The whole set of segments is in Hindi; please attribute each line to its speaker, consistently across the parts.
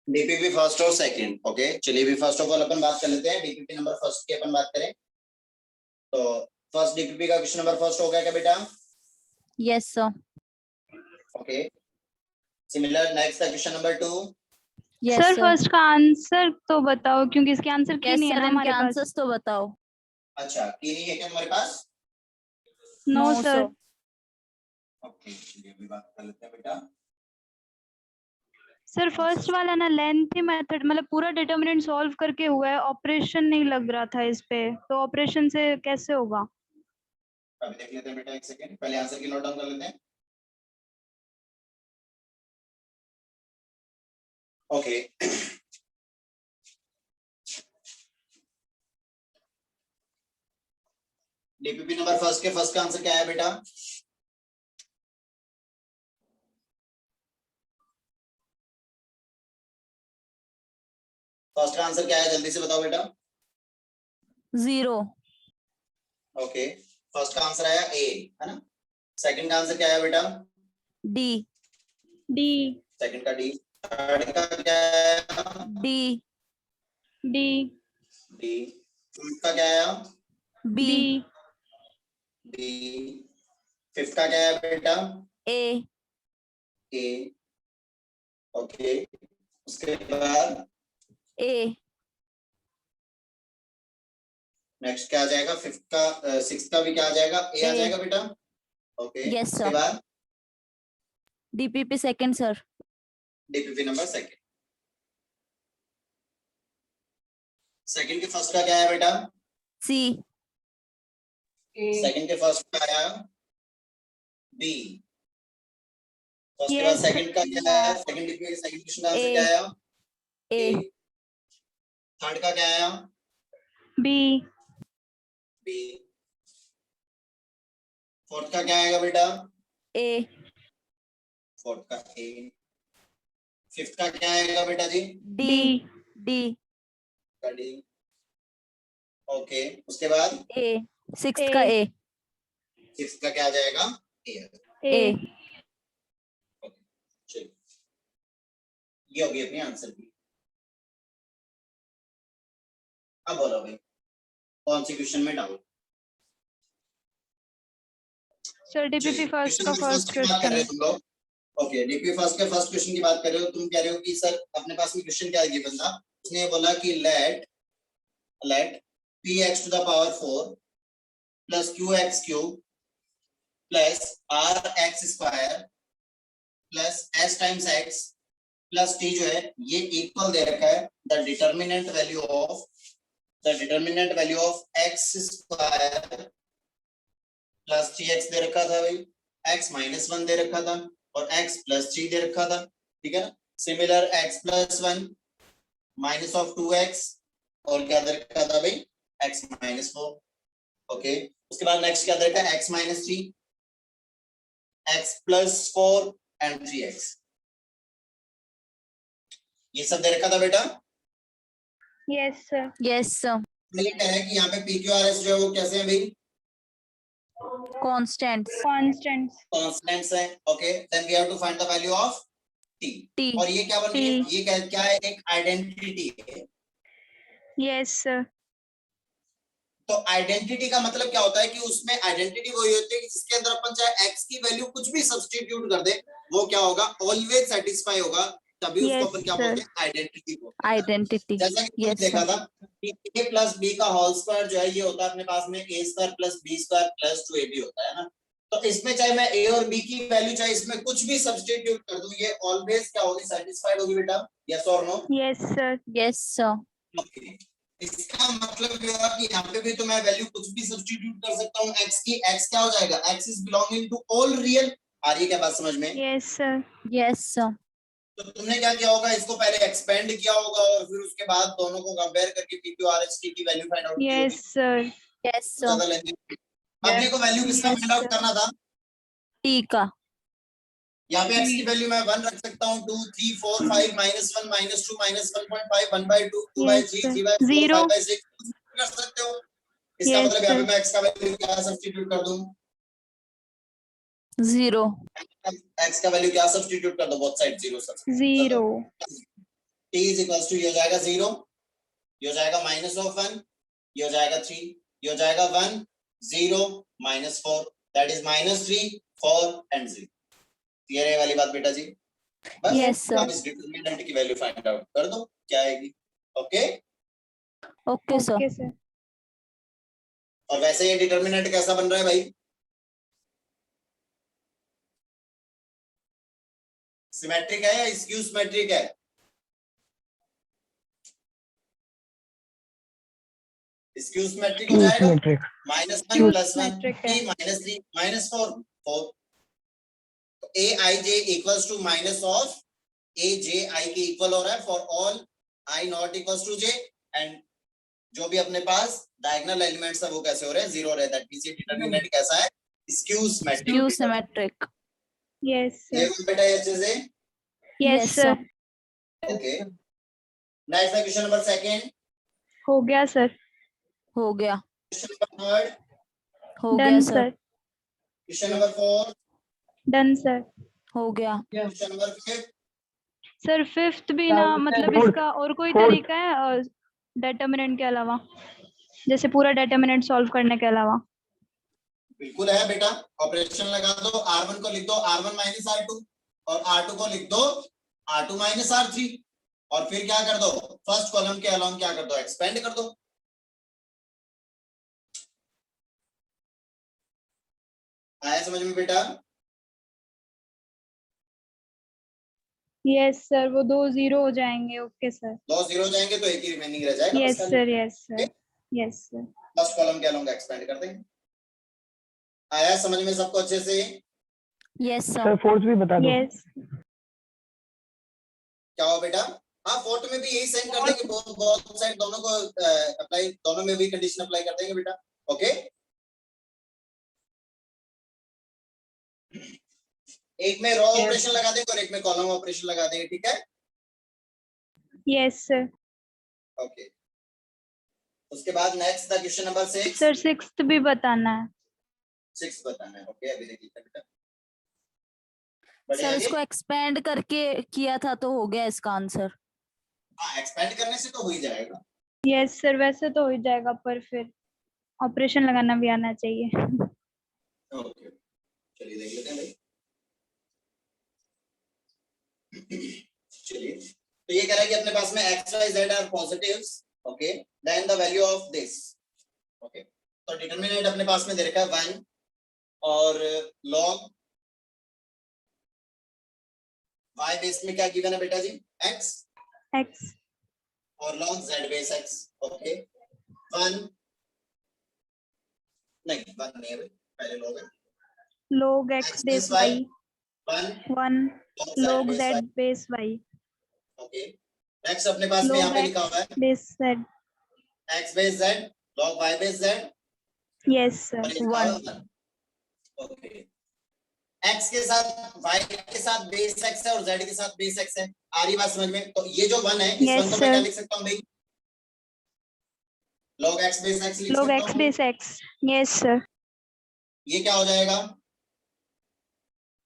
Speaker 1: डीपीपी फर्स्ट और सेकंड। ओके चलिए भी फर्स्ट ऑफ ऑल अपन बात कर लेते हैं डीपीपी नंबर फर्स्ट की अपन बात करें तो फर्स्ट डीपीपी का क्वेश्चन नंबर फर्स्ट हो गया क्या बेटा?
Speaker 2: Yes sir.
Speaker 1: Okay similar next का question number 2।
Speaker 2: Yes
Speaker 3: sir first का आंसर तो बताओ क्योंकि इसके आंसर की
Speaker 2: यस
Speaker 3: नहीं है
Speaker 2: सर,
Speaker 3: ना
Speaker 2: इनके
Speaker 3: हमारे पास।
Speaker 2: आंसर्स तो बताओ।
Speaker 1: अच्छा की नहीं है क्या तुम्हारे पास?
Speaker 3: No
Speaker 2: No,
Speaker 3: sir.
Speaker 2: sir.
Speaker 1: Okay चलिए अभी बात कर लेते हैं बेटा।
Speaker 3: सर फर्स्ट वाला ना लेंथी मेथड मतलब पूरा डिटरमिनेंट सॉल्व करके हुआ है, ऑपरेशन नहीं लग रहा था इस पे, तो ऑपरेशन से कैसे होगा?
Speaker 1: अभी देख लेते हैं बेटा, एक सेकंड पहले आंसर की नोट डाउन कर लेते हैं। ओके डीपीपी नंबर फर्स्ट के फर्स्ट का आंसर क्या है बेटा? फर्स्ट का आंसर क्या है जल्दी से बताओ बेटा।
Speaker 2: 0।
Speaker 1: ओके फर्स्ट का आंसर आया ए है ना। सेकंड का आंसर क्या है बेटा?
Speaker 2: डी।
Speaker 3: डी।
Speaker 1: सेकंड का डी। थर्ड का क्या है?
Speaker 2: डी।
Speaker 3: डी।
Speaker 1: डी। फोर्थ का क्या है?
Speaker 2: बी।
Speaker 1: बी। फिफ्थ का क्या है बेटा?
Speaker 2: ए।
Speaker 1: ए। ओके उसके बाद
Speaker 2: ए।
Speaker 1: नेक्स्ट क्या आ जाएगा? फिफ्थ का सिक्स्थ का भी क्या आ जाएगा? ए आ जाएगा बेटा। ओके
Speaker 2: Yes,
Speaker 1: उसके
Speaker 2: sir.
Speaker 1: बाद
Speaker 2: DPP second sir.
Speaker 1: DPP number second. Second के फर्स्ट का क्या है बेटा?
Speaker 2: सी।
Speaker 1: सेकंड के फर्स्ट का आया बी। उसके बाद
Speaker 3: Yes,
Speaker 1: सेकंड का क्या आया? सेकंड डीपीपी के सेकंड क्वेश्चन का आंसर
Speaker 2: A.
Speaker 1: क्या आया?
Speaker 2: ए।
Speaker 1: थर्ड का क्या आया?
Speaker 3: बी।
Speaker 1: बी। फोर्थ का क्या आएगा बेटा?
Speaker 2: ए।
Speaker 1: फोर्थ का ए। फिफ्थ का क्या आएगा बेटा जी?
Speaker 2: डी। डी।
Speaker 1: का डी। ओके उसके बाद
Speaker 2: ए। Sixth
Speaker 3: A.
Speaker 2: का ए।
Speaker 1: सिक्स्थ का क्या आ जाएगा? ए।
Speaker 3: ए।
Speaker 1: चलिए ये होगी अपनी आंसर की। अब बोलो भाई कौन सी क्वेश्चन में डाउट?
Speaker 3: सर डीपीपी फर्स्ट का फर्स्ट
Speaker 1: की बात कर रहे हो
Speaker 3: क्वेश्चन।
Speaker 1: तुम लोग। ओके डीपीपी फर्स्ट के फर्स्ट क्वेश्चन की बात कर रहे हो। तुम कह रहे हो कि सर अपने पास में क्वेश्चन क्या है बंदा उसने बोला कि let px to the power 4 plus qx cube plus rx square plus s times x plus t जो है ये इक्वल दे रखा है the determinant value of x square plus 3x दे रखा था भाई, x माइनस 1 दे रखा था और x प्लस 3 दे रखा था। ठीक है ना। Similar x plus 1 minus of 2x और क्या दे रखा था भाई? x minus 4। ओके उसके बाद नेक्स्ट क्या दे रखा है? x minus 3 x plus 4 and 3x ये सब दे रखा था बेटा।
Speaker 3: Yes sir.
Speaker 2: Yes sir.
Speaker 1: Clear है कि यहाँ पे p q r s जो है वो कैसे हैं भाई?
Speaker 2: कॉन्स्टेंट्स।
Speaker 1: कांस्टेंट्स हैं। Okay then we have to find the value of t और ये क्या बन रही है? ये क्या है? एक आइडेंटिटी है।
Speaker 3: Yes sir.
Speaker 1: तो आइडेंटिटी का मतलब क्या होता है कि उसमें आइडेंटिटी वही होती है कि जिसके अंदर अपन चाहे x की वैल्यू कुछ भी सब्स्टिट्यूट कर दे वो क्या होगा? ऑलवेज सेटिस्फाई होगा। तभी उसको अपन क्या बोलते हैं? आइडेंटिटी को।
Speaker 2: आइडेंटिटी।
Speaker 1: जैसा कि तुमने देखा था कि a प्लस बी का होल स्क्वायर जो है ये होता है अपने पास में a square plus b square plus 2ab होता है ना। तो इसमें चाहे मैं a और b की वैल्यू चाहे इसमें कुछ भी सब्स्टिट्यूट कर दूं ये ऑलवेज क्या होगी? सेटिस्फाइड होगी बेटा। यस और no?
Speaker 3: Yes sir.
Speaker 2: Yes sir.
Speaker 1: Okay इसका मतलब ये हुआ कि यहाँ पे भी तो मैं वैल्यू कुछ भी सब्स्टिट्यूट कर सकता हूँ x की। x क्या हो जाएगा? x is belonging to all real. आ रही है क्या बात समझ में?
Speaker 3: Yes sir.
Speaker 2: Yes sir.
Speaker 1: तो तुमने क्या किया होगा? इसको पहले एक्सपेंड किया होगा और फिर उसके बाद दोनों को कंपेयर करके PQRHT की वैल्यू फाइंड आउट की होगी।
Speaker 3: Yes sir.
Speaker 2: यस
Speaker 1: ज्यादा
Speaker 2: सर।
Speaker 1: लेंगे। अपने को वैल्यू किसका फाइंड आउट करना था?
Speaker 2: टी का।
Speaker 1: यहाँ पे x की वैल्यू मैं 1 रख सकता हूँ, 2 3 4 5 -1 -2 -1.5 1/2 2/3 3/4
Speaker 3: 0
Speaker 1: 5/6 कर सकते हो। इसका मतलब यहाँ पे मैं x का वैल्यू क्या सब्स्टिट्यूट कर दूं?
Speaker 2: 0।
Speaker 1: x का वैल्यू क्या सब्स्टिट्यूट कर दो? Both side 0
Speaker 3: 0।
Speaker 1: t is equals to ये हो जाएगा 0, ये हो जाएगा -1, ये हो जाएगा 3, ये हो जाएगा 1 0 -4, दैट इज -3 4 एंड 0। क्लियर है वाली बात बेटा जी? बस
Speaker 2: Yes, sir.
Speaker 1: अब इस डिटरमिनेंट की वैल्यू फाइंड आउट कर दो क्या आएगी। Okay
Speaker 2: Okay, sir.
Speaker 3: Okay sir.
Speaker 1: और वैसे ये डिटरमिनेंट कैसा बन रहा है भाई? सिमेट्रिक है या स्क्यू सिमेट्रिक है? स्क्यू सिमेट्रिक हो जाएगा
Speaker 4: Symmetric.
Speaker 1: -1
Speaker 3: Skew
Speaker 1: +1
Speaker 3: symmetric है।
Speaker 1: 3 -3 -4 4 तो aij equals to minus of aj i के इक्वल हो रहा है for all i not equals to j and जो भी अपने पास डायगोनल एलिमेंट्स है वो कैसे हो रहे हैं 0 हो रहे हैं। दैट मींस ये डिटरमिनेंट कैसा है? Skew symmetric.
Speaker 2: Skew symmetric.
Speaker 3: Yes
Speaker 1: ये
Speaker 3: सर।
Speaker 1: बेटा ये अच्छे से
Speaker 3: yes sir.
Speaker 1: Okay. Next question number second,
Speaker 3: हो गया सर।
Speaker 2: हो गया।
Speaker 1: क्वेश्चन नंबर थर्ड,
Speaker 2: हो
Speaker 3: डन
Speaker 2: गया sir.
Speaker 3: Sir.
Speaker 1: Question number fourth,
Speaker 3: done sir.
Speaker 2: हो गया।
Speaker 1: Question number fifth.
Speaker 3: Sir fifth भी ना मतलब
Speaker 4: Fourth.
Speaker 3: इसका और कोई
Speaker 4: Fourth.
Speaker 3: तरीका है डेटर्मिनेंट के अलावा, जैसे पूरा डेटर्मिनेंट सॉल्व करने के अलावा?
Speaker 1: बिल्कुल है बेटा, ऑपरेशन लगा दो, r1 को लिख दो r1 - r2 और r2 को लिख दो r2 - r3 और फिर क्या कर दो फर्स्ट कॉलम के अलोंग क्या कर दो एक्सपेंड कर दो। आया समझ में बेटा?
Speaker 3: यस सर, वो 2 0 हो जाएंगे। Okay sir.
Speaker 1: 2 0 हो जाएंगे तो एक ही रिमेनिंग रह जाएगा
Speaker 3: यस
Speaker 1: बस
Speaker 3: sir. Yes sir. Yes sir.
Speaker 1: First column के अलोंग एक्सपेंड कर देंगे। आया समझ में सबको अच्छे से?
Speaker 2: Yes,
Speaker 4: sir
Speaker 2: sir.
Speaker 4: फोर्थ भी बता दो।
Speaker 3: यस।
Speaker 1: क्या हो बेटा? हाँ फोर्थ में भी यही सेम कर देंगे, बोथ साइड दोनों को अप्लाई, दोनों में भी कंडीशन अप्लाई कर देंगे बेटा। ओके एक में रो ऑपरेशन लगा देंगे और एक में कॉलम ऑपरेशन लगा देंगे, ठीक है?
Speaker 3: Yes sir.
Speaker 1: ओके उसके बाद next the question number 6।
Speaker 3: Sir sixth भी बताना है।
Speaker 1: 6 बताना है। ओके अभी देखिए बेटा
Speaker 2: सर
Speaker 1: बढ़िया जी।
Speaker 2: इसको एक्सपेंड करके किया था तो हो गया इसका आंसर।
Speaker 1: हाँ एक्सपेंड करने से तो हो ही जाएगा।
Speaker 3: यस सर, वैसे तो हो जाएगा पर फिर ऑपरेशन लगाना भी आना चाहिए।
Speaker 1: ओके चलिए देख लेते हैं भाई। चलिए तो ये कह रहा है कि अपने पास में x y z are positives, okay then the value of this. Okay तो डिटरमिनेंट अपने पास में दे रखा है 1 और log y बेस में क्या गिवन है बेटा जी? x
Speaker 3: x.
Speaker 1: और log z base x। Okay 1 नहीं 1 नहीं है भाई, पहले log है
Speaker 3: log x base y
Speaker 1: 1
Speaker 3: 1 log
Speaker 1: base
Speaker 3: z
Speaker 1: y।
Speaker 3: Base y
Speaker 1: okay next अपने पास में यहाँ
Speaker 3: log
Speaker 1: पे लिखा हुआ है
Speaker 3: x base z।
Speaker 1: x base z log y base z
Speaker 3: yes
Speaker 1: और
Speaker 3: सर।
Speaker 1: ये लिखा हुआ है 1। ओके x के साथ y के साथ बेस x है और z के साथ बेस x है। आ रही बात समझ में? तो ये जो 1 है इस
Speaker 3: Yes,
Speaker 1: 1 को मैं क्या
Speaker 3: sir.
Speaker 1: लिख सकता हूँ भाई? log x बेस x लिख
Speaker 3: log
Speaker 1: सकता
Speaker 3: x
Speaker 1: हूँ।
Speaker 3: Base x। Yes sir.
Speaker 1: ये क्या हो जाएगा?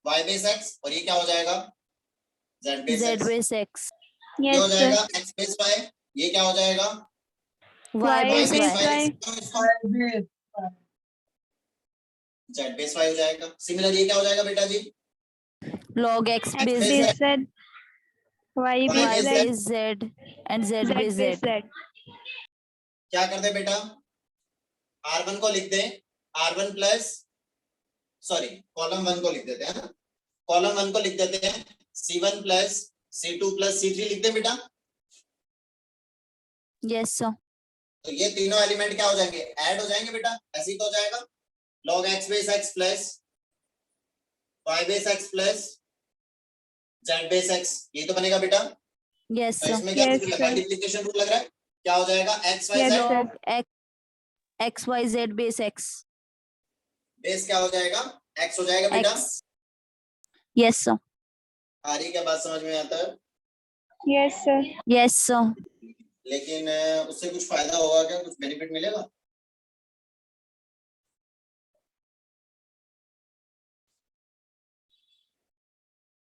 Speaker 1: y बेस x और ये क्या हो जाएगा? z base
Speaker 2: Z
Speaker 1: x।
Speaker 2: base X.
Speaker 1: ये हो
Speaker 3: यस सर।
Speaker 1: जाएगा x बेस y, ये क्या हो जाएगा?
Speaker 2: Y
Speaker 3: Y
Speaker 2: base
Speaker 3: base
Speaker 2: Y.
Speaker 3: Y।
Speaker 1: लिख सकता हूँ इसको, z बेस y हो जाएगा। सिमिलर ये क्या हो जाएगा बेटा जी?
Speaker 2: Log X
Speaker 1: X
Speaker 2: base
Speaker 1: base
Speaker 2: Z.
Speaker 3: Base z y
Speaker 1: Y
Speaker 3: base
Speaker 2: Y
Speaker 1: base
Speaker 3: z
Speaker 2: base Z and Z
Speaker 3: z
Speaker 2: base
Speaker 3: base
Speaker 2: Z.
Speaker 3: z।
Speaker 1: क्या कर दे बेटा? r1 को लिख दें r1 प्लस सॉरी कॉलम 1 को लिख देते हैं ना, कॉलम 1 को लिख देते हैं c1 plus c2 plus c3 लिख दें बेटा।
Speaker 2: Yes sir.
Speaker 1: तो ये तीनों एलिमेंट क्या हो जाएंगे? ऐड हो जाएंगे बेटा, ऐसे ही तो हो जाएगा log x base x plus y base x plus z base x, ये तो बनेगा बेटा।
Speaker 2: Yes
Speaker 1: तो
Speaker 2: sir.
Speaker 1: इसमें क्या
Speaker 3: Yes, sir.
Speaker 1: मल्टीप्लिकेशन रूल लग रहा है, क्या हो जाएगा? x y
Speaker 3: Yes,
Speaker 1: z
Speaker 3: sir.
Speaker 2: Log X Y Z base X.
Speaker 1: Base क्या हो जाएगा? x हो जाएगा बेटा।
Speaker 2: X. Yes sir.
Speaker 1: आ रही क्या बात समझ में आता है?
Speaker 3: Yes sir.
Speaker 2: Yes sir.
Speaker 1: लेकिन उससे कुछ फायदा होगा क्या? कुछ बेनिफिट मिलेगा?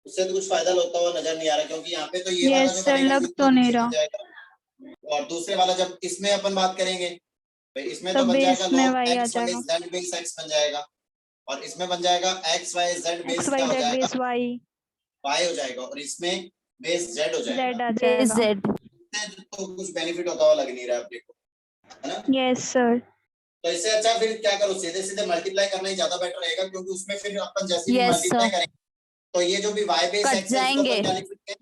Speaker 1: उससे तो कुछ फायदा होता हुआ नजर नहीं आ रहा, क्योंकि यहाँ पे तो ये वाला
Speaker 3: यस
Speaker 1: जो
Speaker 3: सर,
Speaker 1: बनेगा
Speaker 3: लग
Speaker 1: ये
Speaker 3: तो नहीं
Speaker 1: नीचे
Speaker 3: रहा।
Speaker 1: बन जाएगा, और दूसरे वाला जब इसमें अपन बात करेंगे भाई इसमें
Speaker 3: तो
Speaker 1: तो बन
Speaker 3: बेस
Speaker 1: जाएगा
Speaker 3: में
Speaker 1: log
Speaker 3: y आ
Speaker 1: x y
Speaker 3: जाएगा,
Speaker 1: z बेस x बन जाएगा, और इसमें बन जाएगा x y z
Speaker 3: x
Speaker 1: base
Speaker 3: y
Speaker 1: क्या हो
Speaker 3: जेड
Speaker 1: जाएगा,
Speaker 3: बेस y
Speaker 1: y हो जाएगा, और इसमें बेस z हो
Speaker 3: z
Speaker 1: जाएगा।
Speaker 3: आ
Speaker 2: बेस
Speaker 3: जाएगा।
Speaker 2: जेड।
Speaker 1: तो कुछ बेनिफिट होता हुआ लग नहीं रहा अपने को, है ना।
Speaker 3: Yes sir.
Speaker 1: तो इससे अच्छा फिर क्या करो, सीधे सीधे मल्टीप्लाई करना ही ज्यादा बेटर रहेगा, क्योंकि उसमें फिर अपन जैसे भी
Speaker 2: यस
Speaker 1: मल्टीप्लाई
Speaker 2: सर,
Speaker 1: करेंगे तो ये जो भी y बेस
Speaker 2: कट
Speaker 1: x है इसको
Speaker 2: जाएंगे।
Speaker 1: अपन क्या लिख सकते हैं,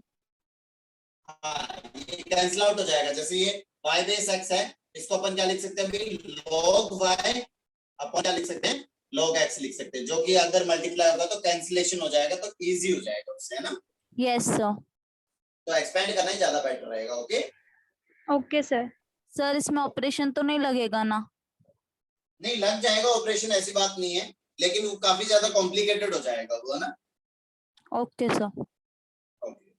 Speaker 1: हाँ ये कैंसिल आउट हो जाएगा। जैसे ये y बेस x है इसको अपन क्या लिख सकते हैं भाई, log y अपन क्या लिख सकते हैं, log x लिख सकते हैं, जो कि अगर मल्टीप्लाई होगा तो कैंसिलेशन हो जाएगा, तो इजी हो जाएगा उससे, है ना।
Speaker 2: Yes sir.
Speaker 1: तो एक्सपेंड करना ही ज्यादा बेटर रहेगा। Okay
Speaker 3: okay sir.
Speaker 2: सर इसमें ऑपरेशन तो नहीं लगेगा ना?
Speaker 1: नहीं लग जाएगा ऑपरेशन, ऐसी बात नहीं है, लेकिन वो काफी ज्यादा कॉम्प्लिकेटेड हो जाएगा वो, है ना।
Speaker 2: Okay sir.
Speaker 1: ओके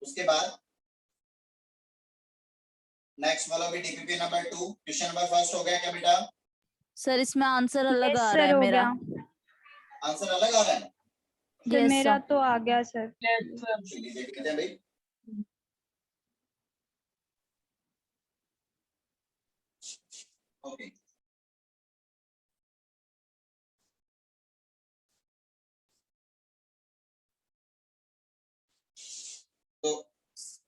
Speaker 1: उसके बाद नेक्स्ट वाला भी DPP number 2, question number first हो गया क्या बेटा,
Speaker 2: सर इसमें आंसर अलग
Speaker 3: यस
Speaker 2: आ रहा
Speaker 3: सर,
Speaker 2: है
Speaker 3: हो
Speaker 2: मेरा।
Speaker 3: गया
Speaker 1: आंसर अलग आ रहा है।
Speaker 3: सर,
Speaker 2: यस
Speaker 3: मेरा
Speaker 2: सर।
Speaker 3: तो आ गया सर।
Speaker 1: चलिए देख लेते हैं भाई। ओके तो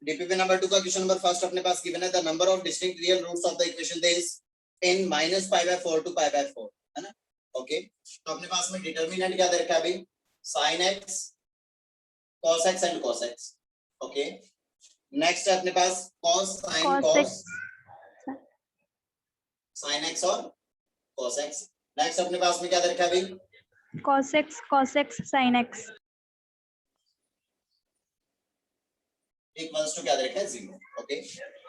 Speaker 1: डीपीपी नंबर 2 का क्वेश्चन नंबर फर्स्ट अपने पास गिवन है, the number of distinct real roots of the equation is in -π/4 to π/4, है ना। ओके तो अपने पास में डिटरमिनेंट क्या दे रखा है अभी, sin x cos x and cos x। Okay next है अपने पास cos sin
Speaker 3: cos
Speaker 1: cos sin x और cos x। नेक्स्ट अपने पास में क्या दे रखा है अभी,
Speaker 3: cos x sin x
Speaker 1: equals to क्या दे रखा है 0। ओके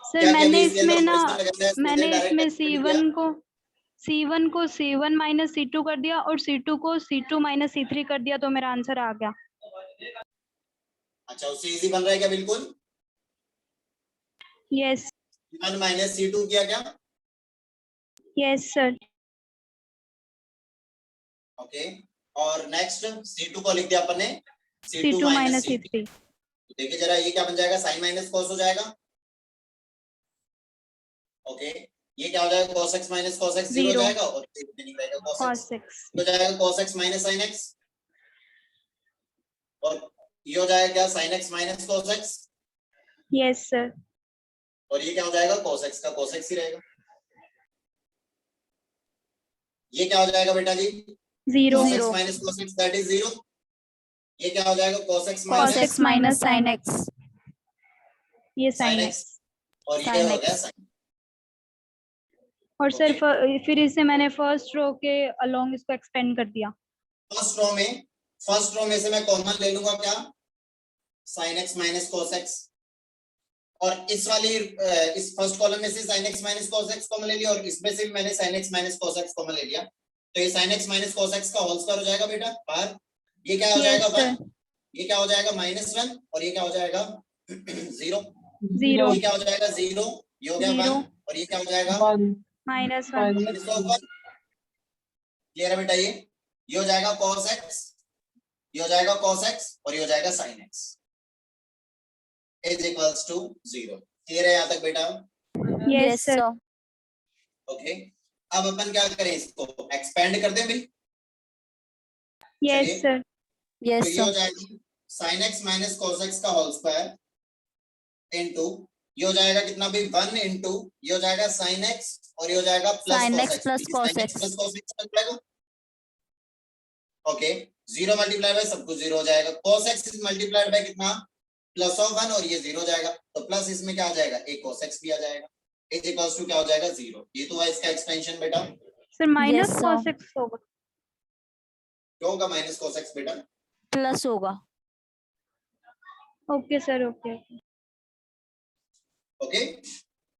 Speaker 3: सर,
Speaker 1: क्या
Speaker 3: मैंने
Speaker 1: इसके
Speaker 3: इसमें
Speaker 1: अंदर
Speaker 3: ना
Speaker 1: ऑपरेशन लगाया है, सीधे
Speaker 3: मैंने
Speaker 1: डायरेक्ट
Speaker 3: इसमें
Speaker 1: एक्सपेंड किया।
Speaker 3: C1 को C1 माइनस C2 कर दिया और C2 को C2 माइनस C3 कर दिया, तो मेरा आंसर आ गया।
Speaker 1: अच्छा उससे इजी बन रहा है क्या, बिल्कुल।
Speaker 3: यस
Speaker 1: C1 माइनस C2 किया क्या,
Speaker 3: यस सर।
Speaker 1: ओके और नेक्स्ट C2 को लिख दिया अपन ने
Speaker 3: C2 माइनस C3।
Speaker 1: देखिए जरा ये क्या बन जाएगा, साइन माइनस कॉस हो जाएगा। ओके ये क्या हो जाएगा, cos x minus cos x 0 हो जाएगा, और नहीं रहेगा cos x
Speaker 3: cos x
Speaker 1: हो जाएगा cos x minus sin x, और ये हो जाएगा क्या sin x minus cos x,
Speaker 3: yes sir.
Speaker 1: और ये क्या हो जाएगा cos x का cos x ही रहेगा। ये क्या हो जाएगा बेटा जी,
Speaker 3: 0
Speaker 1: cos x minus cos x that is 0। ये क्या हो जाएगा cos x
Speaker 3: cos
Speaker 2: cos
Speaker 3: x
Speaker 2: x minus sin x।
Speaker 3: ये
Speaker 1: sin
Speaker 3: sin
Speaker 1: x,
Speaker 3: x।
Speaker 1: और ये
Speaker 2: sin
Speaker 1: हो
Speaker 2: x।
Speaker 1: गया sin।
Speaker 3: और सर
Speaker 1: Okay.
Speaker 3: फिर इसे मैंने फर्स्ट रो के अलोंग इसको एक्सपेंड कर दिया।
Speaker 1: फर्स्ट रो में से मैं कॉमन ले लूंगा क्या, sin x minus cos x, और इस वाली इस फर्स्ट कॉलम में से sin x minus cos x common ले लिया, और इसमें से भी मैंने sin x minus cos x common ले लिया, तो ये sin x minus cos x का होल स्क्वायर हो जाएगा बेटा बाहर। ये क्या हो जाएगा 1, ये क्या हो जाएगा -1, और ये क्या हो जाएगा 0।
Speaker 3: 0
Speaker 1: ये क्या हो जाएगा 0, ये हो गया 1, और ये क्या हो जाएगा
Speaker 3: -1।
Speaker 1: क्लियर है बेटा। ये हो जाएगा cos x, ये हो जाएगा cos x, और ये हो जाएगा sin x is equals to 0। Clear है यहाँ तक बेटा।
Speaker 3: Yes sir.
Speaker 1: ओके अब अपन क्या करें, इसको एक्सपेंड कर दें भाई।
Speaker 3: Yes sir.
Speaker 1: तो
Speaker 2: यस
Speaker 1: ये हो
Speaker 2: सर।
Speaker 1: जाएगा sin x minus cos x का होल स्क्वायर इनटू ये हो जाएगा कितना भी 1 इनटू ये हो जाएगा sin x, और ये हो जाएगा plus
Speaker 2: sin
Speaker 1: cos
Speaker 2: x
Speaker 1: x
Speaker 2: plus cos
Speaker 1: sin x
Speaker 2: x।
Speaker 1: Plus cos x बन जाएगा। ओके 0 मल्टीप्लाई बाय सब कुछ 0 हो जाएगा, cos x is multiplied bye कितना प्लस ऑफ 1, और ये 0 हो जाएगा, तो प्लस इसमें क्या आ जाएगा एक cos x भी आ जाएगा, इज इक्वल्स टू क्या हो जाएगा 0। ये तो है इसका एक्सपेंशन बेटा।
Speaker 3: Sir minus
Speaker 2: Yes,
Speaker 3: cos
Speaker 2: sir.
Speaker 3: x होगा।
Speaker 1: क्या होगा माइनस cos x बेटा,
Speaker 2: प्लस होगा।
Speaker 3: Okay sir. ओके
Speaker 1: ओके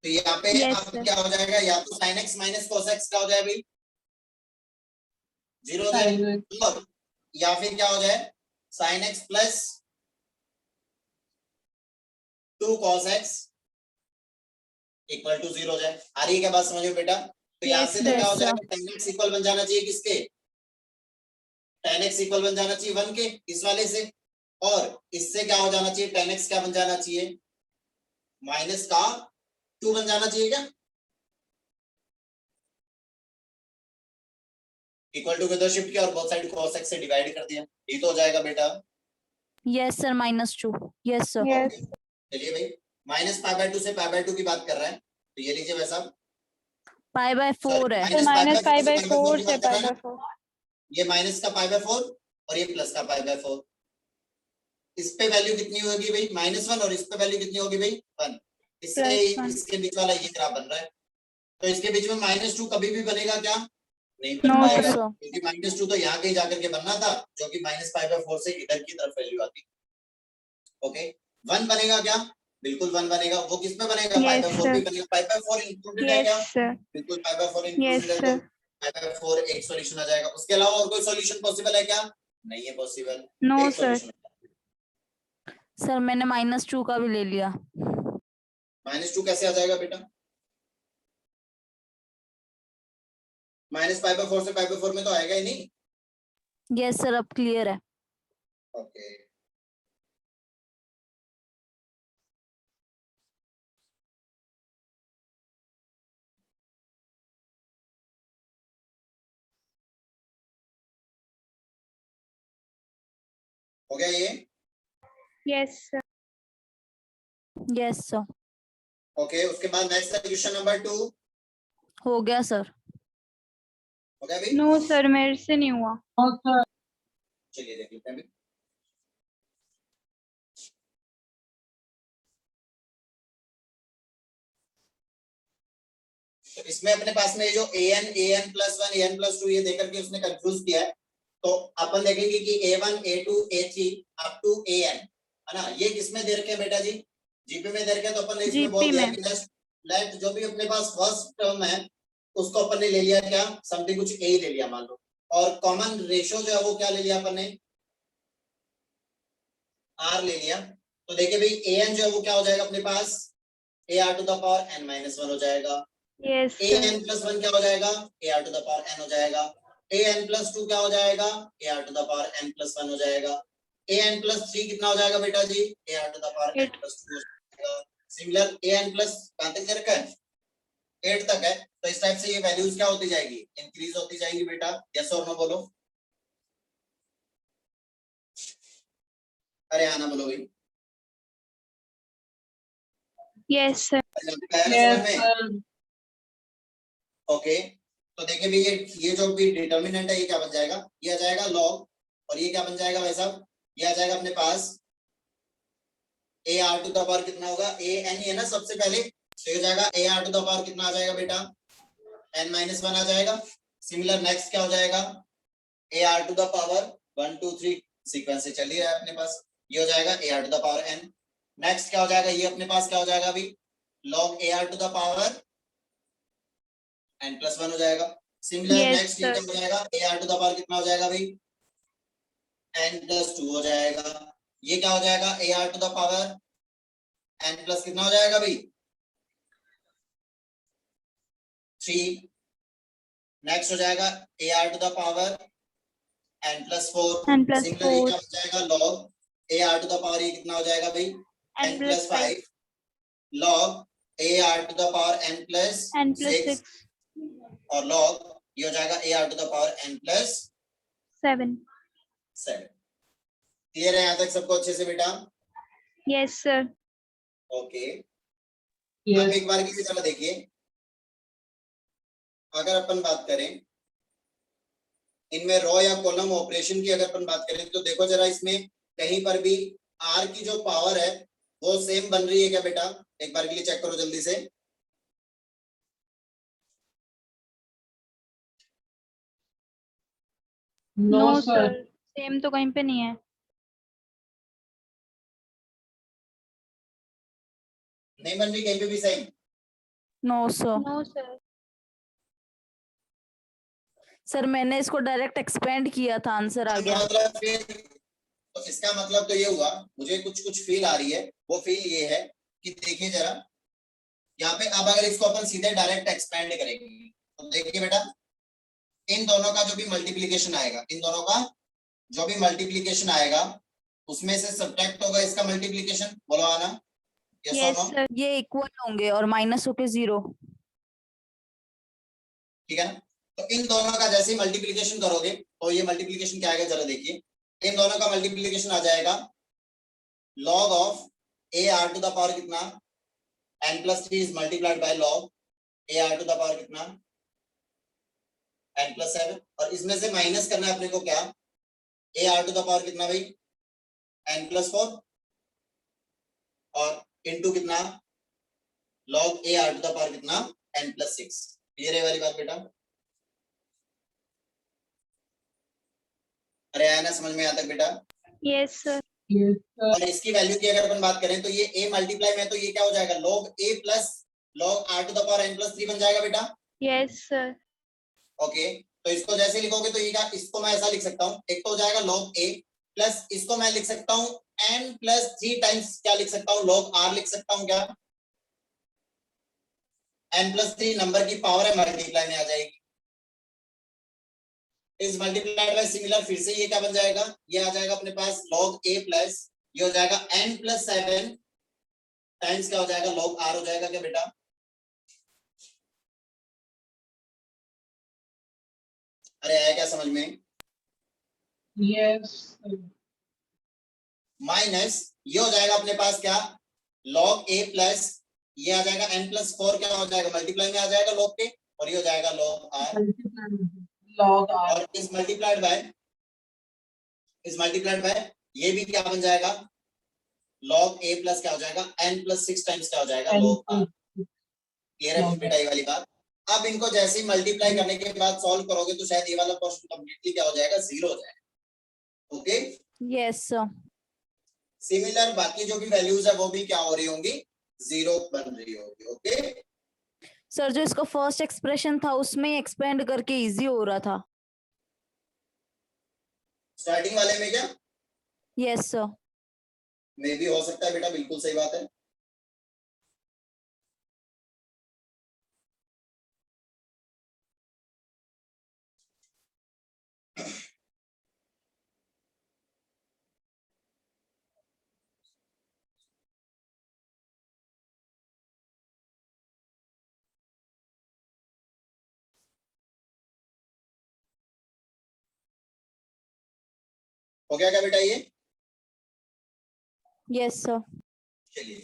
Speaker 1: तो यहाँ पे
Speaker 3: Yes,
Speaker 1: अब
Speaker 3: sir.
Speaker 1: क्या हो जाएगा, या तो sin x minus cos x क्या हो जाए भाई 0 हो जाए, और या फिर क्या हो जाए sin x plus 2 cos x equal to 0 हो जाए। आ रही है क्या बात समझ में बेटा? तो यहाँ से
Speaker 3: Yes,
Speaker 1: तो क्या हो
Speaker 2: sir.
Speaker 1: जाएगा, tan x इक्वल बन जाना चाहिए किसके, tan x इक्वल बन जाना चाहिए 1 के, इस वाले से, और इससे क्या हो जाना चाहिए, tan x क्या बन जाना चाहिए, माइनस का 2 बन जाना चाहिए क्या, इक्वल टू के इधर शिफ्ट किया और बोथ साइड cos x से डिवाइड कर दिया, ये तो हो जाएगा बेटा।
Speaker 2: Yes, sir. -2. Yes, sir.
Speaker 3: yes,
Speaker 1: चलिए भाई, माइनस पाई बाय 2 से पाई बाय 2 की बात कर रहा है, तो ये लीजिए भाई साहब,
Speaker 2: pi/4 है।
Speaker 3: तो -π/4 से
Speaker 1: की बात कर रहा है ना?
Speaker 3: π/4
Speaker 1: ये माइनस का पाई बाय 4 और ये प्लस का पाई बाय 4, इस पे वैल्यू कितनी होगी भाई, -1, और इस पे वैल्यू कितनी होगी भाई 1, इसलिए
Speaker 3: + 1
Speaker 1: इसके बीच वाला ये ग्राफ बन रहा है। तो इसके बीच में -2 कभी भी बनेगा क्या, नहीं बन
Speaker 3: No,
Speaker 1: पाएगा,
Speaker 2: sir.
Speaker 1: क्योंकि -2 तो यहाँ कहीं जाकर के बनना था, जो कि -π/4 से इधर की तरफ वैल्यू आती। ओके, 1 बनेगा क्या, बिल्कुल 1 बनेगा, वो किस में बनेगा,
Speaker 3: Yes,
Speaker 1: π/4 पे
Speaker 3: sir.
Speaker 1: बनेगा, π/4 इंक्लूडेड है क्या,
Speaker 3: yes, sir.
Speaker 1: बिल्कुल π/4
Speaker 3: yes,
Speaker 1: इंक्लूडेड है,
Speaker 3: sir.
Speaker 1: तो π/4 एक सॉल्यूशन आ जाएगा। उसके अलावा और कोई सॉल्यूशन पॉसिबल है क्या, नहीं है पॉसिबल,
Speaker 3: No,
Speaker 1: एक
Speaker 3: sir.
Speaker 1: सॉल्यूशन।
Speaker 2: सर मैंने -2 का भी ले लिया।
Speaker 1: -2 कैसे आ जाएगा बेटा, -π/4 से π/4 में तो आएगा ही नहीं।
Speaker 2: यस सर, अब क्लियर है।
Speaker 1: ओके, हो गया ये।
Speaker 3: yes, sir.
Speaker 2: Yes sir,
Speaker 1: okay, उसके बाद नेक्स्ट सॉल्यूशन नंबर 2
Speaker 2: हो गया सर।
Speaker 1: हो गया भाई।
Speaker 3: No, sir. मेरे से नहीं हुआ।
Speaker 1: चलिए देख लेते हैं अभी। तो इसमें अपने पास में जो an+1 an+2 ये देकर के उसने कंफ्यूज किया है, तो अपन देखेंगे कि a1 a2 a3 up to an है ना, ये किसमें दे रखे हैं बेटा जी, जीपी में दे रखे हैं। तो अपन ने इसमें बोल
Speaker 3: GP
Speaker 1: दिया
Speaker 3: में।
Speaker 1: कि लेट जो भी अपने पास फर्स्ट टर्म है उसको अपन ने ले लिया क्या, समथिंग कुछ a ले लिया मान लो, और कॉमन रेशियो जो है वो क्या ले लिया अपन ने, r ले लिया। तो देखिए भाई an जो है वो क्या हो जाएगा अपने पास, ar⁴n-1 हो जाएगा,
Speaker 3: Yes, sir.
Speaker 1: an+1 क्या हो जाएगा, ar⁴n हो जाएगा, an+2 क्या हो जाएगा, ar⁴n+1 हो जाएगा, an+3 कितना हो जाएगा बेटा जी, ar⁴n+2 हो जाएगा। सिमिलर an+ कहां तक दे रखा है, 8 तक है। तो इस टाइप से ये वैल्यूज क्या होती जाएगी, इंक्रीज होती जाएगी बेटा, यस और नो बोलो, अरे हाँ ना बोलो भाई।
Speaker 3: Yes, sir.
Speaker 1: ओके, तो देखिए भी ये जो भी डिटर्मिनेंट है ये क्या बन जाएगा, ये आ जाएगा लॉग, और ये क्या बन जाएगा भाई साहब, ये आ जाएगा अपने पास ar⁴ कितना होगा, an है ना सबसे पहले, तो ये हो जाएगा ar⁴ कितना आ जाएगा बेटा, n-1 आ जाएगा। सिमिलर नेक्स्ट क्या हो जाएगा, ar⁴ 1 2 3 सीक्वेंस से चल ही रहा है अपने पास, ये हो जाएगा ar⁴n। नेक्स्ट क्या हो जाएगा, ये अपने पास क्या हो जाएगा अभी, log ar⁴ n+1 हो जाएगा। सिमिलर
Speaker 3: Yes,
Speaker 1: नेक्स्ट ये
Speaker 3: sir.
Speaker 1: क्या हो जाएगा, ar⁴ कितना हो जाएगा भाई, n+2 हो जाएगा। ये क्या हो जाएगा, ar⁴ n+ कितना हो जाएगा भाई 3। नेक्स्ट हो जाएगा ar⁴ n+4।
Speaker 3: n+4
Speaker 1: सिमिलर ये क्या हो जाएगा, log ar⁴ ये कितना हो जाएगा भाई n+5, log ar⁴n+6
Speaker 3: n+6
Speaker 1: और log ये हो जाएगा ar⁴n+7।
Speaker 3: 7.
Speaker 1: क्लियर है यहाँ तक सबको अच्छे से बेटा?
Speaker 3: Yes, sir.
Speaker 1: ओके, अब एक बार की जरा देखिए, अगर अपन बात करें इनमें रो या कॉलम ऑपरेशन की, अगर अपन बात करें तो देखो जरा इसमें कहीं पर भी r की जो पावर है वो सेम बन रही है क्या बेटा, एक बार के लिए चेक करो जल्दी से।
Speaker 3: No, sir. सेम तो कहीं पे नहीं है।
Speaker 1: नहीं बन रही कहीं पे भी same,
Speaker 2: no sir.
Speaker 3: No, sir.
Speaker 2: Sir मैंने इसको डायरेक्ट एक्सपेंड किया था, आंसर आ गया।
Speaker 1: मतलब फिर तो इसका मतलब तो ये हुआ, मुझे कुछ कुछ फील आ रही है, वो फील ये है कि देखिए जरा यहाँ पे, अब अगर इसको अपन सीधे डायरेक्ट एक्सपेंड करेंगे तो देखिए बेटा, इन दोनों का जो भी मल्टीप्लीकेशन आएगा, इन दोनों का जो भी मल्टीप्लीकेशन आएगा उसमें से सब्ट्रैक्ट होगा इसका मल्टीप्लीकेशन, बोलो आना, यस और
Speaker 3: यस
Speaker 1: नो,
Speaker 3: सर।
Speaker 2: ये इक्वल होंगे और माइनस होके 0।
Speaker 1: ठीक है ना। तो इन दोनों का जैसे ही मल्टीप्लीकेशन करोगे तो ये मल्टीप्लीकेशन क्या आएगा जरा देखिए, इन दोनों का मल्टीप्लीकेशन आ जाएगा log of a r to the power कितना, n plus 3 is multiplied by log a r to the power कितना, n प्लस 7, और इसमें से माइनस करना है अपने को क्या, a r to the power कितना भाई, n प्लस 4, और इनटू कितना, log a r to the power कितना, n प्लस 6। क्लियर है वाली बात बेटा? अरे आया ना समझ में यहाँ तक बेटा?
Speaker 3: Yes sir.
Speaker 1: और इसकी वैल्यू की अगर अपन बात करें तो ये a मल्टीप्लाई में, तो ये क्या हो जाएगा, log a plus log r to the power n plus 3 बन जाएगा बेटा।
Speaker 3: Yes sir.
Speaker 1: ओके, तो इसको जैसे लिखोगे तो ये क्या, इसको मैं ऐसा लिख सकता हूँ, एक तो हो जाएगा log a प्लस इसको मैं लिख सकता हूँ n प्लस 3 टाइम्स क्या लिख सकता हूँ, log r लिख सकता हूँ क्या, n प्लस 3 नंबर की पावर है, मल्टीप्लाई में आ जाएगी, इस मल्टीप्लाइड बाय सिमिलर, फिर से ये क्या बन जाएगा, ये आ जाएगा अपने पास log a प्लस ये हो जाएगा n प्लस 7 टाइम्स क्या हो जाएगा, log r हो जाएगा क्या बेटा? अरे आया क्या समझ में?
Speaker 4: यस
Speaker 1: माइनस ये हो जाएगा अपने पास क्या, log a प्लस ये आ जाएगा n प्लस 4 क्या हो जाएगा, मल्टीप्लाई में आ जाएगा log के, और ये हो जाएगा log r,
Speaker 4: लॉग आर
Speaker 1: और इस मल्टीप्लाइड बाय ये भी क्या बन जाएगा, log a प्लस क्या हो जाएगा, n प्लस 6 टाइम्स क्या हो जाएगा, log r। क्लियर है बेटा ये वाली बात? अब इनको जैसे ही मल्टीप्लाई करने के बाद सॉल्व करोगे तो शायद ये वाला क्वेश्चन कंप्लीटली क्या हो जाएगा, 0 हो जाएगा। Okay,
Speaker 2: yes sir.
Speaker 1: सिमिलर बाकी जो भी वैल्यूज है वो भी क्या हो रही होंगी, 0 बन रही होगी। ओके,
Speaker 2: सर जो इसका फर्स्ट एक्सप्रेशन था उसमें एक्सपेंड करके इजी हो रहा था।
Speaker 1: स्टार्टिंग वाले में क्या,
Speaker 2: यस सर।
Speaker 1: मे भी हो सकता है बेटा, बिल्कुल सही बात है। हो गया क्या बेटा ये?
Speaker 2: Yes sir.
Speaker 1: चलिए,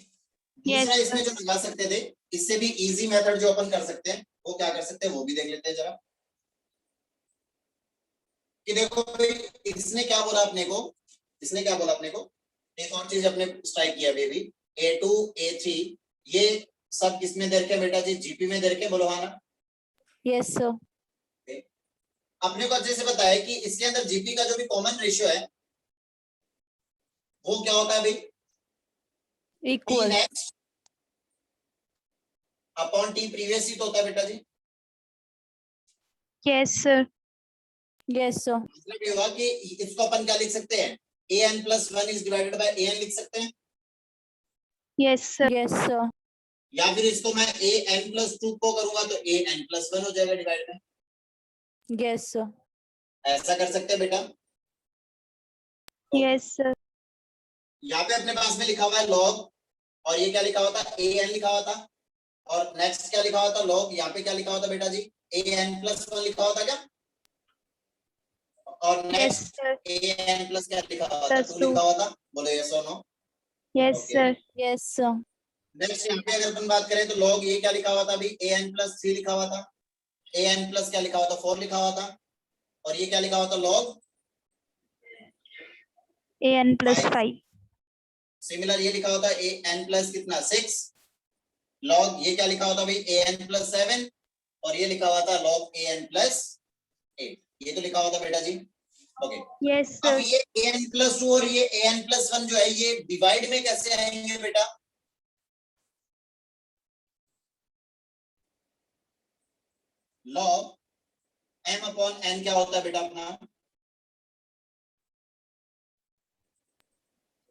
Speaker 3: Yes,
Speaker 1: दूसरा इसमें जो लगा सकते थे, इससे भी इजी मेथड जो अपन कर सकते हैं वो क्या कर सकते हैं, वो भी देख लेते हैं जरा। कि देखो भाई, इसने क्या बोला अपने को, इसने क्या बोला अपने को, एक और चीज अपने स्ट्राइक किया बेबी, A2 A3 ये सब किसमें दे रखे बेटा जी, जीपी में दे रखे, बोलो हाँ ना।
Speaker 2: Yes sir.
Speaker 1: अपने को अच्छे से पता है कि इसके अंदर जीपी का जो भी कॉमन रेशियो है वो क्या होता है भाई,
Speaker 2: equal.
Speaker 1: T upon T previous ही तो होता है बेटा जी।
Speaker 3: Yes sir.
Speaker 2: Yes sir.
Speaker 1: मतलब ये हुआ कि इसको अपन क्या लिख सकते हैं, an plus 1 is divided by an लिख सकते हैं,
Speaker 3: यस सर।
Speaker 2: Yes sir.
Speaker 1: या फिर इसको मैं an प्लस 2 को करूंगा तो an प्लस 1 हो जाएगा डिवाइड में,
Speaker 2: यस सर।
Speaker 1: ऐसा कर सकते हैं बेटा।
Speaker 3: Yes sir.
Speaker 1: यहाँ पे अपने पास में लिखा हुआ है log, और ये क्या लिखा हुआ था, an लिखा हुआ था, और नेक्स्ट क्या लिखा हुआ था log, यहाँ पे क्या लिखा हुआ था बेटा जी, an प्लस 1 लिखा हुआ था क्या, और
Speaker 3: yes
Speaker 1: next
Speaker 3: sir.
Speaker 1: an plus क्या लिखा हुआ था,
Speaker 3: Plus
Speaker 1: 2
Speaker 3: 2.
Speaker 1: लिखा हुआ था, बोलो यस और no.
Speaker 3: Yes
Speaker 1: Okay.
Speaker 3: Sir.
Speaker 2: Yes sir.
Speaker 1: Next यहाँ पे अगर अपन बात करें तो log ये क्या लिखा हुआ था अभी, an प्लस 3 लिखा हुआ था, an प्लस क्या लिखा हुआ था, 4 लिखा हुआ था, और ये क्या लिखा हुआ था log
Speaker 3: an plus 5.
Speaker 1: सिमिलर ये लिखा होता है an प्लस कितना 6, log ये क्या लिखा होता भाई an प्लस 7, और ये लिखा हुआ था log an प्लस 8, ये तो लिखा हुआ था बेटा जी। ओके,
Speaker 3: यस
Speaker 1: अब
Speaker 3: सर।
Speaker 1: ये an प्लस 2 और ये an प्लस 1 जो है ये डिवाइड में कैसे आएंगे बेटा, log m अपॉन n क्या होता है बेटा अपना,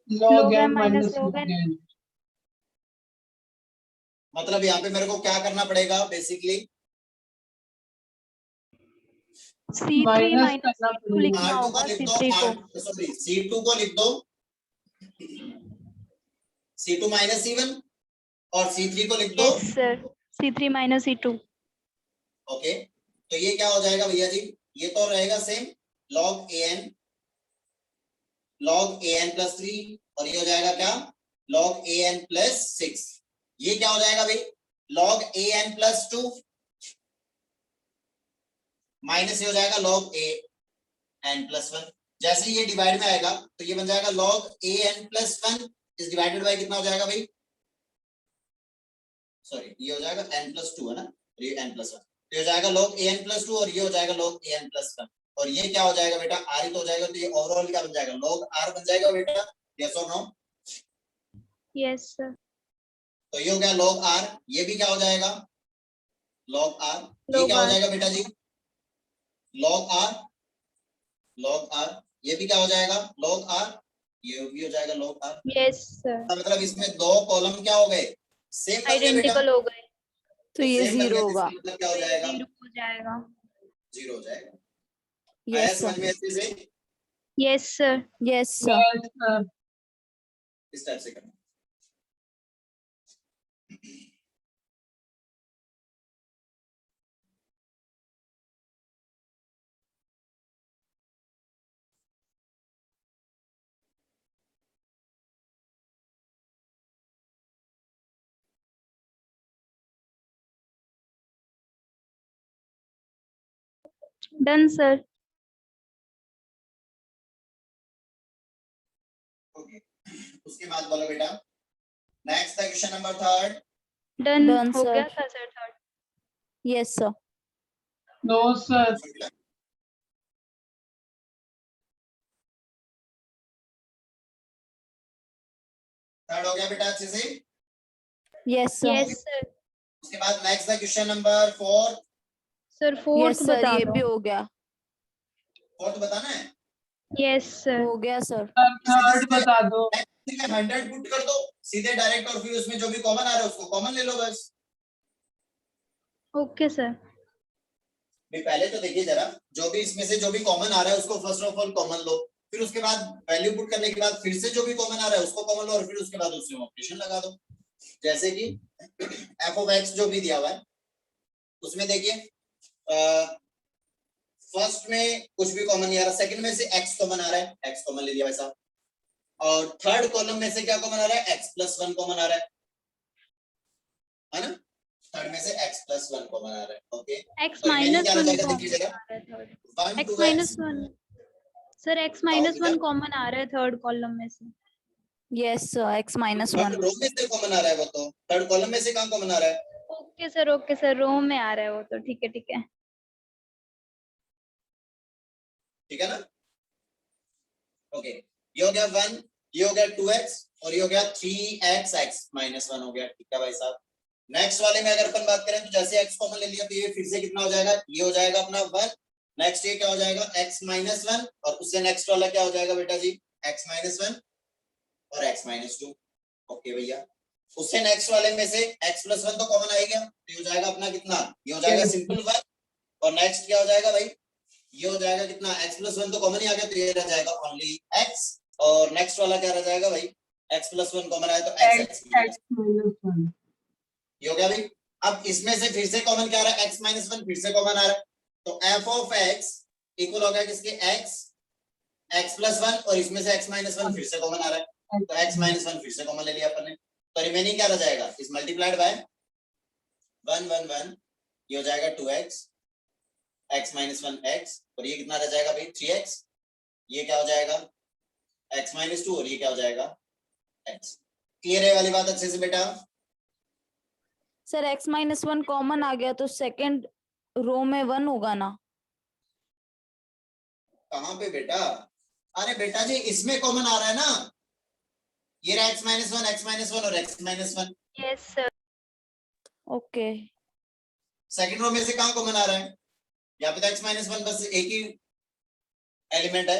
Speaker 4: log
Speaker 3: Log
Speaker 4: n
Speaker 3: m minus
Speaker 4: minus
Speaker 3: log
Speaker 4: log
Speaker 3: n.
Speaker 4: n
Speaker 1: मतलब यहाँ पे मेरे को क्या करना पड़ेगा बेसिकली,
Speaker 3: C3
Speaker 4: माइनस
Speaker 3: माइनस
Speaker 4: करना
Speaker 3: C2
Speaker 4: पड़ेगा।
Speaker 3: लिखना
Speaker 1: R2
Speaker 3: होगा
Speaker 1: को लिख दो,
Speaker 3: C3 को।
Speaker 1: सॉरी C2 को लिख दो C2 माइनस C1 और C3 को लिख दो।
Speaker 3: Yes sir, C3 minus C2।
Speaker 1: Okay, तो ये क्या हो जाएगा भैया जी, ये तो रहेगा सेम log an प्लस 3 और ये हो जाएगा क्या log an प्लस 6। ये क्या हो जाएगा भाई log an प्लस 2 माइनस ये हो जाएगा log an प्लस 1। जैसे ये डिवाइड में आएगा तो ये बन जाएगा log an plus 1 is divided by कितना हो जाएगा भाई, सॉरी ये हो जाएगा n प्लस 2 है ना, ये n प्लस 1 तो ये हो जाएगा log an प्लस 2 और ये हो जाएगा log an प्लस 1 और ये क्या हो जाएगा बेटा r ही तो हो जाएगा, तो ये ओवरऑल क्या बन जाएगा log r बन जाएगा बेटा, यस और नो।
Speaker 3: Yes sir.
Speaker 1: तो ये हो गया log r, ये भी क्या हो जाएगा log r, ये
Speaker 3: Log
Speaker 1: क्या हो
Speaker 3: r।
Speaker 1: जाएगा बेटा जी log r, ये भी क्या हो जाएगा log r, ये भी हो जाएगा log r।
Speaker 3: यस सर,
Speaker 1: मतलब इसमें दो कॉलम क्या हो गए सेम बन गए बेटा,
Speaker 3: आइडेंटिकल हो गए।
Speaker 2: तो ये
Speaker 1: same बन गए,
Speaker 2: 0
Speaker 1: तो
Speaker 2: होगा।
Speaker 1: इसका मतलब क्या हो जाएगा
Speaker 3: 0 हो जाएगा।
Speaker 1: 0 हो जाएगा। आया
Speaker 2: यस
Speaker 1: समझ
Speaker 2: सर,
Speaker 1: में अच्छे से,
Speaker 3: yes sir.
Speaker 2: Yes sir.
Speaker 4: Yes, sir.
Speaker 1: इस टाइप से करना।
Speaker 3: Done sir.
Speaker 1: ओके, उसके बाद बोलो बेटा नेक्स्ट था क्वेश्चन नंबर 3।
Speaker 3: डन
Speaker 2: Done,
Speaker 3: हो
Speaker 2: sir.
Speaker 3: गया था sir third.
Speaker 2: Yes sir.
Speaker 4: No, sir.
Speaker 1: Third हो गया बेटा अच्छे से।
Speaker 2: Yes sir.
Speaker 3: Yes sir.
Speaker 1: उसके बाद नेक्स्ट था question number 4।
Speaker 3: Sir
Speaker 2: yes
Speaker 3: fourth
Speaker 2: sir,
Speaker 3: बता
Speaker 2: ये भी
Speaker 3: दो।
Speaker 2: हो गया।
Speaker 1: फोर्थ बताना है,
Speaker 3: यस सर।
Speaker 2: हो गया सर।
Speaker 4: Sir, third बता दो.
Speaker 1: 100 पुट कर दो सीधे डायरेक्ट और फिर उसमें जो भी कॉमन आ रहा है उसको कॉमन ले लो बस।
Speaker 3: Okay sir.
Speaker 1: भी पहले तो देखिए जरा, जो भी इसमें से जो भी कॉमन आ रहा है उसको फर्स्ट ऑफ ऑल कॉमन लो, फिर उसके बाद वैल्यू पुट करने के बाद फिर से जो भी कॉमन आ रहा है उसको कॉमन लो और फिर उसके बाद उसमें ऑपरेशन लगा दो। जैसे कि f of x जो भी दिया हुआ है उसमें देखिए फर्स्ट में कुछ भी कॉमन नहीं आ रहा, सेकंड में से x कॉमन आ रहा है, x कॉमन ले लिया वैसा, और थर्ड कॉलम में से क्या कॉमन आ रहा है x प्लस 1 कॉमन आ रहा है ना, थर्ड में से x प्लस 1 कॉमन आ रहा है। ओके,
Speaker 3: x
Speaker 1: और
Speaker 3: माइनस
Speaker 1: क्या
Speaker 3: 1
Speaker 1: जाएगा
Speaker 3: कॉमन
Speaker 1: देखिए जरा,
Speaker 3: आ रहा है third.
Speaker 1: 1
Speaker 3: x
Speaker 1: 2x
Speaker 3: minus 1 sir, x minus
Speaker 1: बताओ
Speaker 3: 1 कॉमन आ रहा है थर्ड कॉलम में से।
Speaker 2: Yes sir, x minus
Speaker 1: third
Speaker 2: 1।
Speaker 1: रो में से कॉमन आ रहा है, वो तो थर्ड कॉलम में से कहां कॉमन आ रहा है,
Speaker 3: ओके सर, रो में आ रहा है वो तो, ठीक है ठीक है।
Speaker 1: ठीक है ना। ओके, ये हो गया 1, ये हो गया 2x और ये हो गया 3x x माइनस 1 हो गया। ठीक है भाई साहब, नेक्स्ट वाले में अगर अपन बात करें तो जैसे x कॉमन ले लिया तो ये फिर से कितना हो जाएगा, ये हो जाएगा अपना 1, नेक्स्ट ये क्या हो जाएगा x माइनस 1 और उससे नेक्स्ट वाला क्या हो जाएगा बेटा जी x माइनस 1 और x माइनस 2। ओके भैया, उससे नेक्स्ट वाले में से x प्लस 1 तो कॉमन आएगा, तो ये हो जाएगा अपना कितना, ये हो जाएगा
Speaker 4: Yes.
Speaker 1: सिंपल 1 और नेक्स्ट क्या हो जाएगा भाई, ये हो जाएगा कितना x प्लस 1 तो कॉमन ही आ गया, तो ये रह जाएगा ओनली x और नेक्स्ट वाला क्या रह जाएगा भाई, x प्लस 1 कॉमन आया तो x
Speaker 4: X minus 1.
Speaker 1: ये हो गया भाई। अब इसमें से फिर से कॉमन क्या आ रहा है, x माइनस 1 फिर से कॉमन आ रहा है, तो f ऑफ x इक्वल हो गया किसके x प्लस 1 और इसमें से x माइनस 1 फिर से कॉमन आ रहा है, तो x माइनस 1 फिर से कॉमन ले लिया अपन ने, तो रिमेनिंग क्या रह जाएगा, इस मल्टीप्लाइड बाय 1 1 1, ये हो जाएगा 2x x माइनस 1 x और ये कितना रह जाएगा भाई 3x, ये क्या हो जाएगा x माइनस 2 और ये क्या हो जाएगा x। क्लियर है वाली बात अच्छे से बेटा।
Speaker 2: सर x माइनस 1 कॉमन आ गया तो सेकंड रो में 1 होगा ना।
Speaker 1: कहां पे बेटा, अरे बेटा जी इसमें कॉमन आ रहा है ना, ये रहा x माइनस 1 और x minus 1।
Speaker 3: Yes sir.
Speaker 2: Okay,
Speaker 1: second row में से कहां कॉमन आ रहा है, यहाँ पे तो x माइनस 1 बस एक ही एलिमेंट है।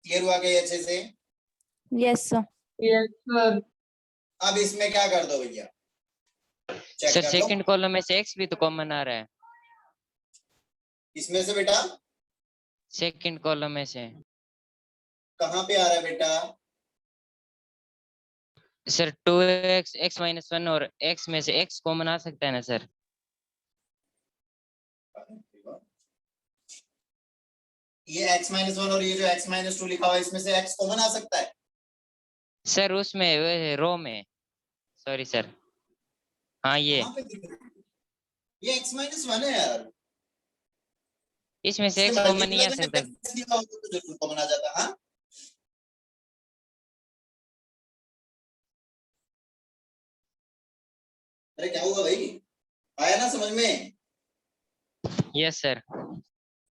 Speaker 1: क्लियर हुआ क्या ये अच्छे से।
Speaker 2: Yes sir.
Speaker 4: Yes, sir.
Speaker 1: अब इसमें क्या कर दो भैया, चेक
Speaker 5: सर
Speaker 1: कर लो
Speaker 5: सेकंड कॉलम में से x भी तो कॉमन आ रहा है,
Speaker 1: इसमें से बेटा,
Speaker 5: सेकंड कॉलम में से।
Speaker 1: कहाँ पे आ रहा है बेटा,
Speaker 5: सर 2x x माइनस 1 और x में से x कॉमन आ सकता है ना सर?
Speaker 1: ये x माइनस वन और ये जो x माइनस टू लिखा हुआ है इसमें से x कॉमन आ सकता है।
Speaker 5: सर उसमें रो में, सॉरी सर, हाँ ये
Speaker 1: कहाँ पे दिख रहा है? ये x माइनस वन है यार,
Speaker 5: इसमें से x कॉमन नहीं आ सकता।
Speaker 1: जरूर कॉमन आ जाता। हाँ अरे क्या हुआ भाई, आया ना समझ में?
Speaker 5: Yes sir.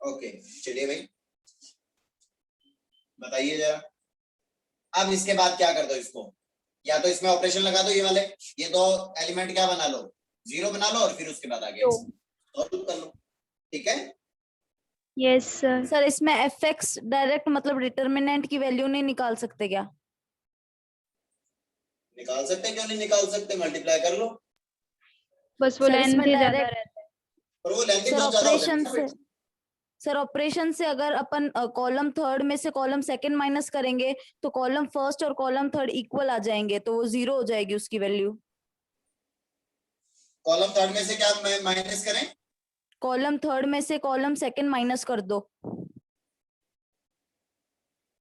Speaker 1: ओके चलिए भाई बताइए जरा, अब इसके बाद क्या कर दो इसको, या तो इसमें ऑपरेशन लगा दो, ये वाले ये दो एलिमेंट क्या बना लो, जीरो बना लो और फिर उसके बाद आगे सॉल्व कर लो, ठीक है।
Speaker 3: Yes sir.
Speaker 2: सर इसमें fx डायरेक्ट मतलब डिटर्मिनेंट की वैल्यू नहीं निकाल सकते क्या?
Speaker 1: निकाल सकते, क्यों नहीं निकाल सकते, मल्टीप्लाई कर लो।
Speaker 3: बस वो
Speaker 2: सर
Speaker 3: लेंथ
Speaker 2: इसमें
Speaker 3: ही ज्यादा
Speaker 2: direct-
Speaker 3: रहता है।
Speaker 1: और वो लेंथ
Speaker 2: सर
Speaker 1: बहुत ज्यादा हो जाती है
Speaker 2: ऑपरेशन
Speaker 1: ना
Speaker 2: से
Speaker 1: बेटा।
Speaker 2: सर ऑपरेशन से अगर अपन कॉलम थर्ड में से कॉलम सेकंड माइनस करेंगे तो कॉलम फर्स्ट और कॉलम थर्ड इक्वल आ जाएंगे, तो वो जीरो हो जाएगी उसकी वैल्यू।
Speaker 1: कॉलम थर्ड में से क्या माइनस करें,
Speaker 2: कॉलम थर्ड में से कॉलम सेकंड माइनस कर दो,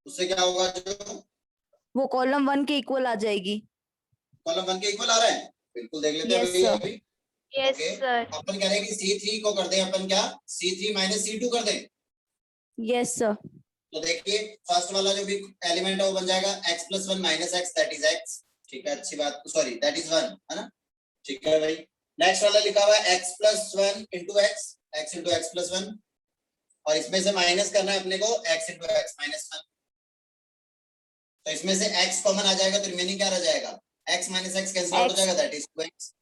Speaker 1: उससे क्या होगा, जो
Speaker 2: वो कॉलम वन के इक्वल आ जाएगी।
Speaker 1: कॉलम वन के इक्वल आ रहा है, बिल्कुल देख लेते हैं
Speaker 2: Yes,
Speaker 1: भैया
Speaker 2: sir.
Speaker 1: अभी।
Speaker 3: Yes
Speaker 1: Okay.
Speaker 3: सर।
Speaker 1: अपन कह रहे हैं कि C3 को कर दें अपन क्या, C3 माइनस C2 कर दें।
Speaker 2: Yes sir.
Speaker 1: तो देखिए फर्स्ट वाला जो भी एलिमेंट है वो बन जाएगा x plus one minus x that is x, ठीक है अच्छी बात, सॉरी दैट इज वन, है ना, ठीक है भाई। नेक्स्ट वाला लिखा हुआ है x plus one into x, x into x plus one, और इसमें से माइनस करना है अपने को x into x minus one, तो इसमें से x कॉमन आ जाएगा तो रिमेनिंग क्या रह जाएगा, x minus x cancel out हो
Speaker 2: X.
Speaker 1: जाएगा दैट इज 2x,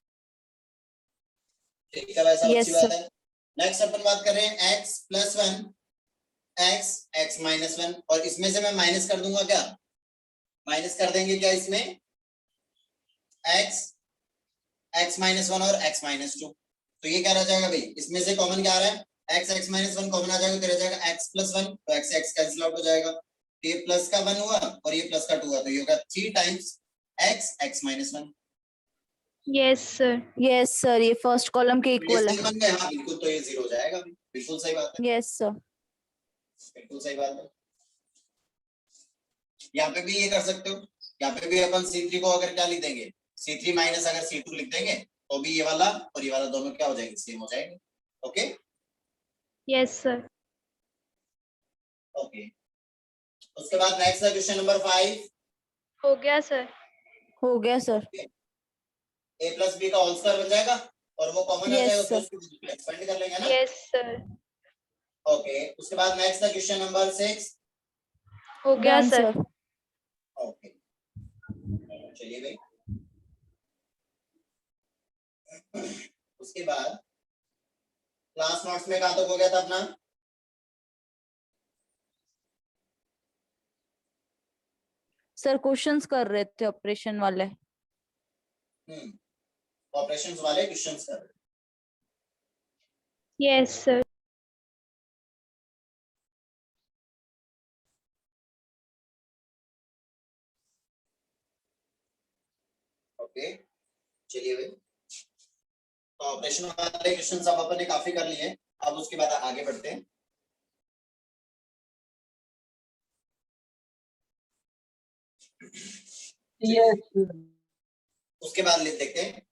Speaker 1: ठीक है वैसा
Speaker 2: Yes,
Speaker 1: अच्छी बात है। नेक्स्ट अपन बात कर रहे हैं x plus one x x minus one, और इसमें से मैं माइनस कर दूंगा क्या, माइनस कर देंगे क्या इसमें x एक्स माइनस वन और x माइनस टू, तो ये क्या रह जाएगा भाई, इसमें से कॉमन क्या आ रहा है, x x minus one common आ जाएगा तो रह जाएगा x प्लस वन, तो x x कैंसिल आउट हो जाएगा, तो ये प्लस का वन हुआ और ये प्लस का टू हुआ, तो ये होगा 3 times x x minus one.
Speaker 3: Yes sir.
Speaker 2: Yes sir, ये फर्स्ट कॉलम के इक्वल है।
Speaker 1: बन गए, हाँ बिल्कुल, तो ये जीरो हो जाएगा, बिल्कुल सही बात है,
Speaker 2: यस सर।
Speaker 1: बिल्कुल सही बात है। यहाँ पे भी ये कर सकते हो, यहाँ पे भी अपन C3 को अगर क्या लिख देंगे, C3 माइनस अगर C2 लिख देंगे तो भी ये वाला और ये वाला दोनों क्या हो जाएंगे, सेम हो जाएंगे। Okay
Speaker 3: yes sir.
Speaker 1: ओके, उसके बाद नेक्स्ट है क्वेश्चन नंबर 5।
Speaker 3: हो गया सर।
Speaker 2: हो गया सर।
Speaker 1: a प्लस बी का होल स्क्वायर बन जाएगा और वो कॉमन आ
Speaker 2: Yes,
Speaker 1: जाएगा,
Speaker 2: sir.
Speaker 1: उसको एक्सपेंड कर लेंगे ना।
Speaker 3: Yes sir.
Speaker 1: ओके उसके बाद नेक्स्ट है क्वेश्चन नंबर 6।
Speaker 3: हो गया
Speaker 2: Done,
Speaker 3: सर।
Speaker 2: sir.
Speaker 1: ओके चलिए भाई, उसके बाद क्लास नोट्स में कहाँ तक हो गया था अपना,
Speaker 2: सर क्वेश्चंस कर रहे थे ऑपरेशन वाले।
Speaker 1: ऑपरेशंस वाले क्वेश्चंस कर रहे हैं।
Speaker 3: Yes sir.
Speaker 1: ओके चलिए भाई, तो ऑपरेशन वाले क्वेश्चंस अब अपन ने काफी कर लिए, अब उसके बाद आगे बढ़ते हैं।
Speaker 4: Yes.
Speaker 1: उसके बाद ले देखते हैं